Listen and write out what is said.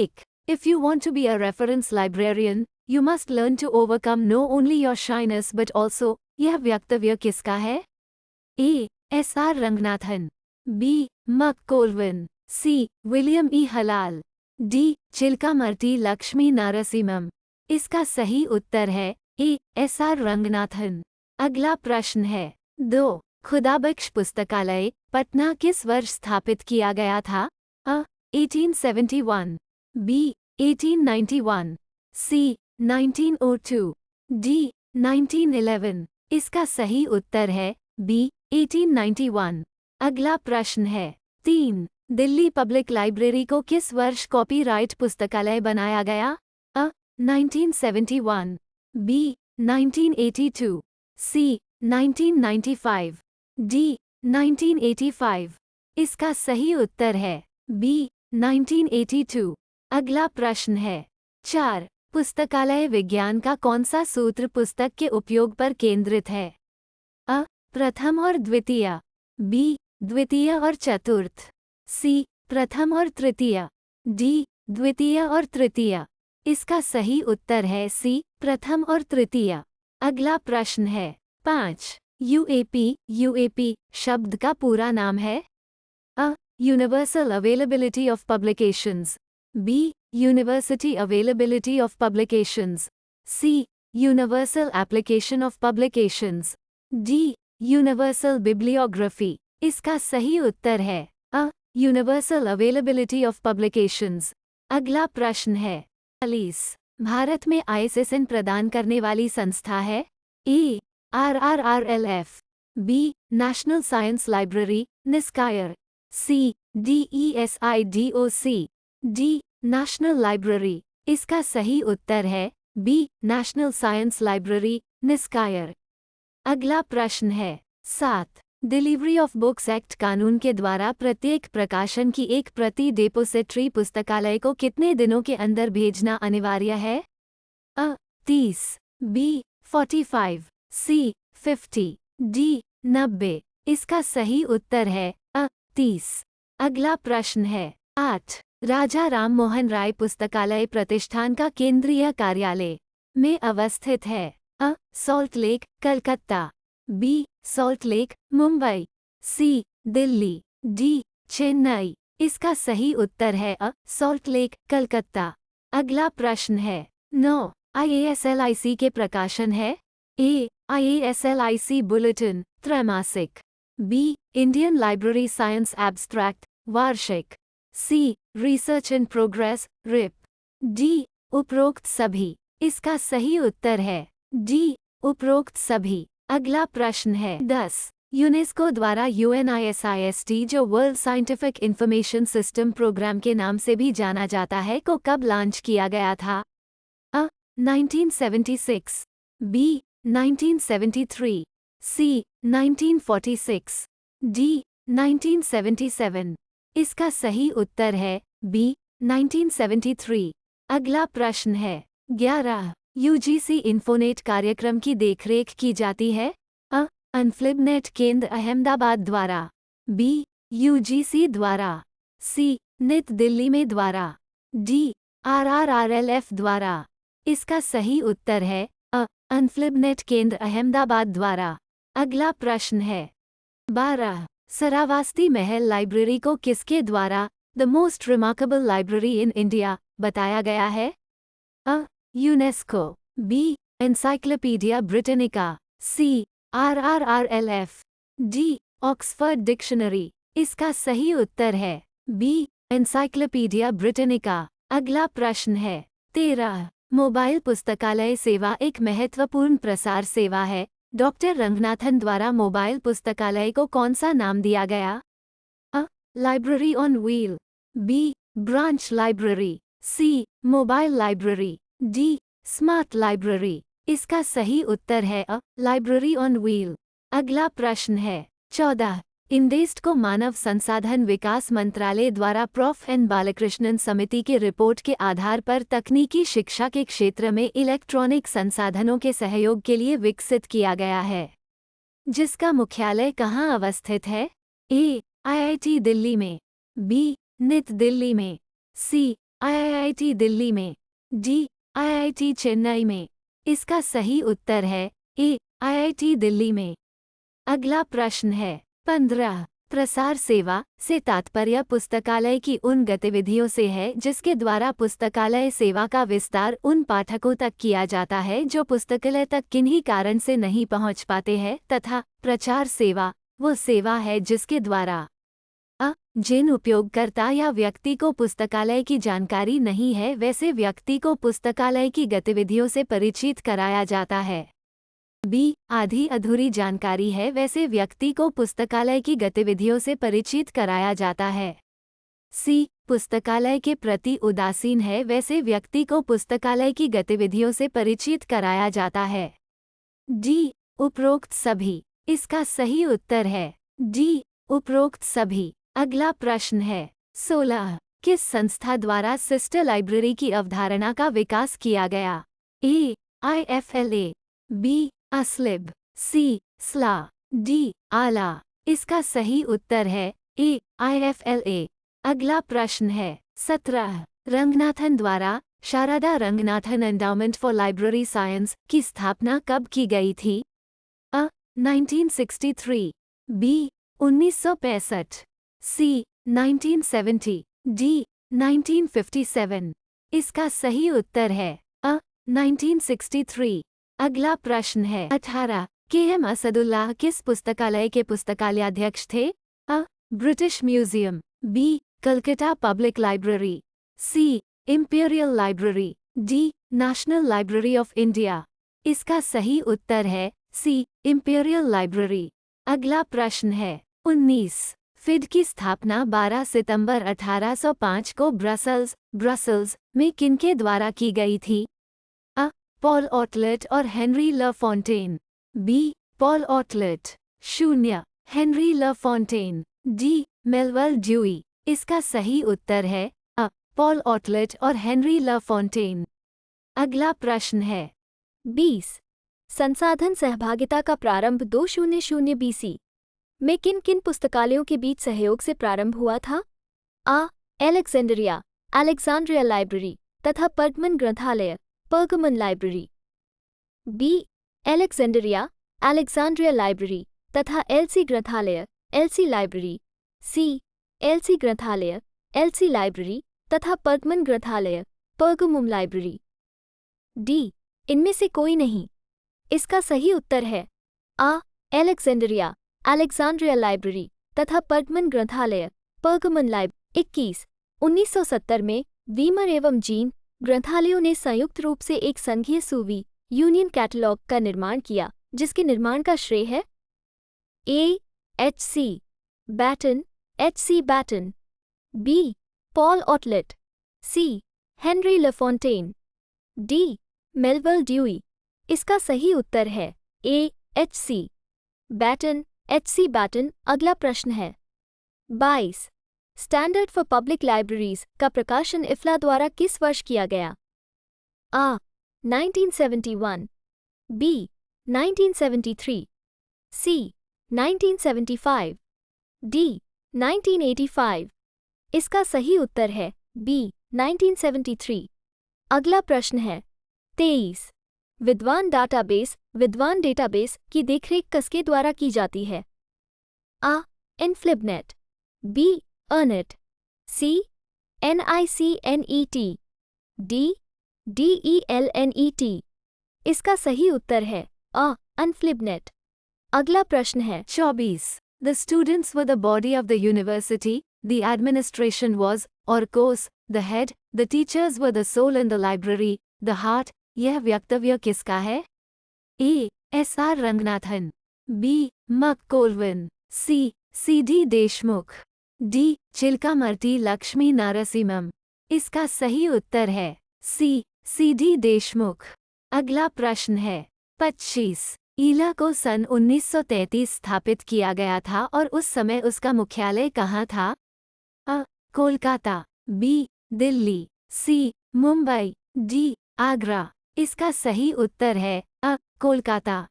1. If you want to be a reference librarian, you must learn to overcome not only your shyness but also, यह वक्तव्य किसका है? A. S.R. Ranganathan, B. मक Colvin, C. William ई हलाल, D. चिल्कामर्ती Lakshmi नारसिम्हम। इसका सही उत्तर है A. S.R. रंगनाथन। अगला प्रश्न है 2. खुदाबख्श पुस्तकालय पटना किस वर्ष स्थापित किया गया था? A. 1871, B. 1891, C. 1902, D. 1911। इसका सही उत्तर है B. 1891। अगला प्रश्न है 3. दिल्ली पब्लिक लाइब्रेरी को किस वर्ष कॉपीराइट पुस्तकालय बनाया गया? A. 1971, B. 1982, C. 1995, D. 1985। इसका सही उत्तर है B. 1982। अगला प्रश्न है 4. पुस्तकालय विज्ञान का कौन सा सूत्र पुस्तक के उपयोग पर केंद्रित है? A. प्रथम और द्वितीय, B. द्वितीय और चतुर्थ, C. प्रथम और तृतीय, D. द्वितीय और तृतीय। इसका सही उत्तर है C. प्रथम और तृतीय। अगला प्रश्न है 5. यूएपी शब्द का पूरा नाम है? A. Universal availability of publications, B. University availability of publications, C. Universal application of publications, D. Universal bibliography. इसका सही उत्तर है A. Universal availability of publications. अगला प्रश्न है 40. भारत में ISSN प्रदान करने वाली संस्था है? A. RRRLF, B. National science library NISCAIR, C. DESIDOC, D. National library. इसका सही उत्तर है B. National science library NISCAIR. अगला प्रश्न है 7. डिलीवरी ऑफ बुक्स एक्ट कानून के द्वारा प्रत्येक प्रकाशन की एक प्रति डिपोजिटरी पुस्तकालय को कितने दिनों के अंदर भेजना अनिवार्य है? A. 30, B. 45, C. 50, D. 90। इसका सही उत्तर है A. 30। अगला प्रश्न है 8. राजा राम मोहन राय पुस्तकालय प्रतिष्ठान का केंद्रीय कार्यालय में अवस्थित है? A. Salt lake Calcutta, B. Salt lake Mumbai, C. Delhi, D. Chennai. इसका सही उत्तर है A. Salt lake Calcutta. अगला प्रश्न है 9. IASLIC के प्रकाशन है? A. IASLIC बुलेटिन त्रैमासिक, B. Indian library science abstract वार्षिक, C. रिसर्च इन प्रोग्रेस रिप, D. उपरोक्त सभी। इसका सही उत्तर है D. उपरोक्त सभी। अगला प्रश्न है 10. यूनेस्को द्वारा UNISIST जो world scientific information system program के नाम से भी जाना जाता है को कब लॉन्च किया गया था? A. 1976, B. 1973, C. 1946, D. 1977। इसका सही उत्तर है B. 1973। अगला प्रश्न है 11. UGC इन्फोनेट कार्यक्रम की देखरेख की जाती है? A. अनफ्लिबनेट केंद्र अहमदाबाद द्वारा, B. UGC द्वारा, C. नित दिल्ली में द्वारा, D. RRRLF द्वारा। इसका सही उत्तर है A. अनफ्लिबनेट केंद्र अहमदाबाद द्वारा। अगला प्रश्न है 12. सरावास्ती महल लाइब्रेरी को किसके द्वारा the most remarkable library in India बताया गया है? A. UNESCO, B. Encyclopedia Britannica, C. RRRLF, D. Oxford dictionary. इसका सही उत्तर है B. Encyclopedia Britannica. अगला प्रश्न है 13. मोबाइल पुस्तकालय सेवा एक महत्वपूर्ण प्रसार सेवा है। डॉक्टर रंगनाथन द्वारा मोबाइल पुस्तकालय को कौन सा नाम दिया गया? A. Library on wheel, B. Branch library, C. Mobile library, D. Smart library. इसका सही उत्तर है A. Library on wheel. अगला प्रश्न है 14. इंडेस्ट को मानव संसाधन विकास मंत्रालय द्वारा प्रोफ एन बालकृष्णन समिति की रिपोर्ट के आधार पर तकनीकी शिक्षा के क्षेत्र में इलेक्ट्रॉनिक संसाधनों के सहयोग के लिए विकसित किया गया है, जिसका मुख्यालय कहाँ अवस्थित है? A. IIT दिल्ली में, B. नित दिल्ली में, C. IIT दिल्ली में, डी IIT चेन्नई में। इसका सही उत्तर है ए IIT दिल्ली में। अगला प्रश्न है 15। प्रसार सेवा से तात्पर्य पुस्तकालय की उन गतिविधियों से है जिसके द्वारा पुस्तकालय सेवा का विस्तार उन पाठकों तक किया जाता है जो पुस्तकालय तक किन्हीं कारण से नहीं पहुंच पाते हैं, तथा प्रचार सेवा वो सेवा है जिसके द्वारा जिन उपयोगकर्ता या व्यक्ति को पुस्तकालय की जानकारी नहीं है वैसे व्यक्ति को पुस्तकालय की गतिविधियों से परिचित कराया जाता है। बी आधी अधूरी जानकारी है वैसे व्यक्ति को पुस्तकालय की गतिविधियों से परिचित कराया जाता है। सी पुस्तकालय के प्रति उदासीन है वैसे व्यक्ति को पुस्तकालय की गतिविधियों से परिचित कराया जाता है। डी उपरोक्त सभी। इसका सही उत्तर है डी उपरोक्त सभी। अगला प्रश्न है 16। किस संस्था द्वारा सिस्टर लाइब्रेरी की अवधारणा का विकास किया गया? ए IFLA, बी अस्लिब, सी स्ला, डी आला। इसका सही उत्तर है ए IFLA। अगला प्रश्न है 17। रंगनाथन द्वारा Sarada Ranganathan endowment for library science की स्थापना कब की गई थी? 1963, बी 1965, सी 1970, डी 1957। इसका सही उत्तर है 1963। अगला प्रश्न है 18। KM असदुल्लाह किस पुस्तकालय के पुस्तकालयाध्यक्ष थे? British museum, B Calcutta public library, C imperial library, D national library of India. इसका सही उत्तर है सी इंपीरियल लाइब्रेरी। अगला प्रश्न है 19। फिड की स्थापना 12 सितंबर 1805 को ब्रसल्स में किनके द्वारा की गई थी? पॉल ऑटलेट और हेनरी ल फॉन्टेन, बी पॉल ऑटलेट, 0 हेनरी ल फॉन्टेन, डी मेलविल ड्यूई। इसका सही उत्तर है पॉल ऑटलेट और हेनरी ल फॉन्टेन। अगला प्रश्न है 20। संसाधन सहभागिता का प्रारंभ 200 BC में किन किन पुस्तकालयों के बीच सहयोग से प्रारंभ हुआ था? अलेक्जेंड्रिया लाइब्रेरी तथा पर्गमन ग्रंथालय, पर्गमन लाइब्रेरी, बी अलेक्जेंड्रिया लाइब्रेरी तथा एलसी ग्रंथालय, एलसी लाइब्रेरी, सी एलसी ग्रंथालय, एलसी लाइब्रेरी तथा पर्गमन ग्रंथालय, पर्गमुम लाइब्रेरी, डी इनमें से कोई नहीं। इसका सही उत्तर है अलेक्जेंड्रिया लाइब्रेरी तथा पर्गमन ग्रंथालय, पर्गमन लाइब्रेरी। 21। 1970 में वीमर एवं जीन ग्रंथालयों ने संयुक्त रूप से एक संघीय सूवी यूनियन कैटलॉग का निर्माण किया, जिसके निर्माण का श्रेय है HC बैटन, बी पॉल ऑटलेट, सी हेनरी लफॉन्टेन, डी मेलविल ड्यूई। इसका सही उत्तर है HC बैटन। अगला प्रश्न है 22। स्टैंडर्ड फॉर पब्लिक लाइब्रेरीज का प्रकाशन इफ्ला द्वारा किस वर्ष किया गया? 1971, बी 1973, सी 1975, डी 1985। इसका सही उत्तर है बी 1973। अगला प्रश्न है 23। विद्वान डेटाबेस की देखरेख किसके द्वारा की जाती है? इनफ्लिबनेट, बी अर्नेट, सी NICNET, डी DELNET। इसका सही उत्तर है अनफ्लिबनेट। अगला प्रश्न है 24। The students were the body of the university, the administration was, or course, the head, the teachers were the soul in the library, the heart। यह वक्तव्य किसका है? SR रंगनाथन, बी मककोलविन, सी CD देशमुख, डी चिल्कामर्ती लक्ष्मी नारसिम्हम। इसका सही उत्तर है सी CD देशमुख। अगला प्रश्न है 25। ईला को सन 1933 स्थापित किया गया था और उस समय उसका मुख्यालय कहाँ था? कोलकाता, बी दिल्ली, सी मुंबई, डी आगरा। इसका सही उत्तर है कोलकाता।